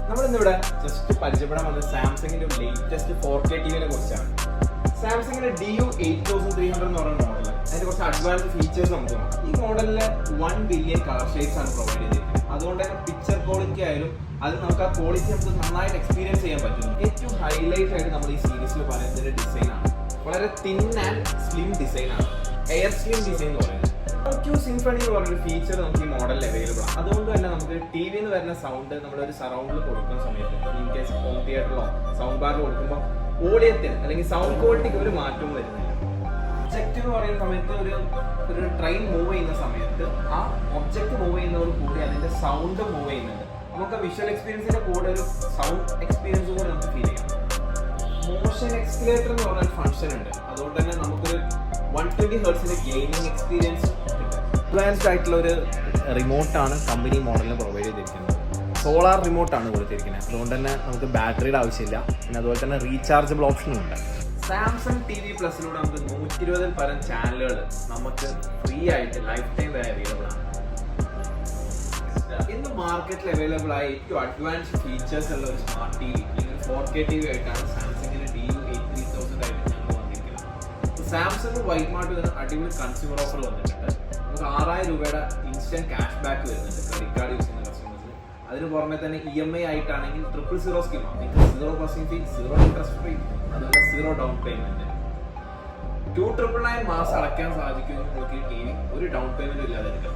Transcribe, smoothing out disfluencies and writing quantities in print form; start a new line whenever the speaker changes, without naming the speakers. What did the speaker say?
നമ്മളിന്നിവിടെ just പരിചയപ്പെടാൻ വന്നത് സാംസങ്ങിന്റെ ലേറ്റസ്റ്റ് 4K ടിവിനെ കുറിച്ചാണ്. സാംസങ്ങിന്റെ DU8300 എന്ന് പറയുന്ന മോഡൽ, അതിന്റെ കുറച്ച് അഡ്വാൻസ് ഫീച്ചേഴ്സ് നമുക്ക് നോക്കാം. ഈ മോഡലില് 1 ബില്യൺ കളർ ഷെയ്ഡ്സ് ആണ് പ്രൊവൈഡ് ചെയ്തിരിക്കുന്നത്. അതുകൊണ്ട് തന്നെ പിക്ചർ ക്വാളിറ്റി ആയാലും അത് നമുക്ക് ആ ക്വാളിറ്റി നമുക്ക് നന്നായിട്ട് എക്സ്പീരിയൻസ് ചെയ്യാൻ പറ്റുന്നു. ഏറ്റവും ഹൈലൈറ്റ് ആയിട്ട് നമ്മൾ ഈ സീരീസിൽ പറയുന്നതിന്റെ ഡിസൈൻ ആണ്. വളരെ തിൻ ആൻഡ് സ്ലിം ഡിസൈൻ ആണ്, എയർ സ്ലിം ഡിസൈൻ എന്ന് പറയുന്നത്. സിംഫണി എന്ന് പറയുന്ന ഫീച്ചർ നമുക്ക് ഈ മോഡലിൽ അവൈലബിൾ ആണ്. അതുകൊണ്ട് തന്നെ നമുക്ക് ടി വിയിൽ നിന്ന് വരുന്ന സൗണ്ട് നമ്മളൊരു സറൗണ്ടിൽ കൊടുക്കുന്ന സമയത്ത്, ഇൻ കേസ് ഹോം തിയേറ്ററിലോ സൗണ്ട് ബാറിൽ കൊടുക്കുമ്പോൾ വോളിയത്തിന് അല്ലെങ്കിൽ സൗണ്ട് ക്വാളിറ്റിക്ക് ഒരു മാറ്റവും വരുന്നില്ല. ഒബ്ജക്റ്റ് എന്ന് പറയുന്ന സമയത്ത് ഒരു ട്രെയിൻ മൂവ് ചെയ്യുന്ന സമയത്ത് ആ ഒബ്ജക്റ്റ് മൂവ് ചെയ്യുന്നതോട് കൂടി അതിന്റെ സൗണ്ട് മൂവ് ചെയ്യുന്നുണ്ട്. നമുക്ക് വിഷ്വൽ എക്സ്പീരിയൻസിന്റെ കൂടെ ഒരു സൗണ്ട് എക്സ്പീരിയൻസ് കൂടെ നമുക്ക് ഫീൽ ചെയ്യാം. മോഷൻ എക്സിലേറ്റർ എന്ന് പറഞ്ഞ ഫംഗ്ഷൻ ഉണ്ട്. അതുകൊണ്ട് തന്നെ നമുക്കൊരു 120 ഹെർട്സിന്റെ ഗെയിമിംഗ് എക്സ്പീരിയൻസ് അഡ്വാൻസ്ഡ് ആയിട്ടുള്ള ഒരു റിമോട്ടാണ് കമ്പനി മോഡലിന് പ്രൊവൈഡ് ചെയ്തിരിക്കുന്നത്. സോളാർ റിമോട്ടാണ് കൊടുത്തിരിക്കുന്നത്. അതുകൊണ്ട് തന്നെ നമുക്ക് ബാറ്ററിയുടെ ആവശ്യമില്ല. പിന്നെ അതുപോലെ തന്നെ റീചാർജബിൾ ഓപ്ഷനും ഉണ്ട്. സാംസങ് TV പ്ലസിലൂടെ നമുക്ക് 120 പരം ചാനലുകൾ നമുക്ക് ഫ്രീ ആയിട്ട് ലൈഫ് ടൈം വരെ അവൈലബിൾ ആണ്. ഇന്ന് മാർക്കറ്റിൽ അവൈലബിൾ ആയ ഏറ്റവും അഡ്വാൻസ്ഡ് ഫീച്ചേഴ്സ് ഉള്ള ഒരു സ്മാർട്ട് TV അല്ലെങ്കിൽ 4K TV ആയിട്ടാണ് സാംസങ്ങിന്റെ DU8300 ആയിട്ട് ഞങ്ങൾ വന്നിരിക്കുന്നത്. സാംസങ് വൈറ്റ് മാർട്ട് വരുന്ന അടിപൊളി കൺസ്യൂമർ ഓഫർ വന്നിട്ടുണ്ട്. നമുക്ക് 6000 രൂപയുടെ ഇൻസ്റ്റന്റ് ക്യാഷ് ബാക്ക് വരുന്നുണ്ട് ക്രെഡിറ്റ് കാർഡ് യൂസ് ചെയ്യുന്ന കസ്റ്റമേഴ്സിന്. അതിന് പുറമെ തന്നെ EMI ആയിട്ടാണെങ്കിൽ 000 സ്കീമാണ്. 0% ഫീ, 0 ഇൻട്രസ്റ്റ് ഫ്രീ, അതുപോലെ 0 ഡൗൺ പേയ്മെന്റ്. 2,999 മാസം അടയ്ക്കാൻ സാധിക്കുമെങ്കിൽ നമുക്ക് ഈ TV ഒരു ഡൗൺ പേയ്മെന്റ് ഇല്ലാതെ എടുക്കാം.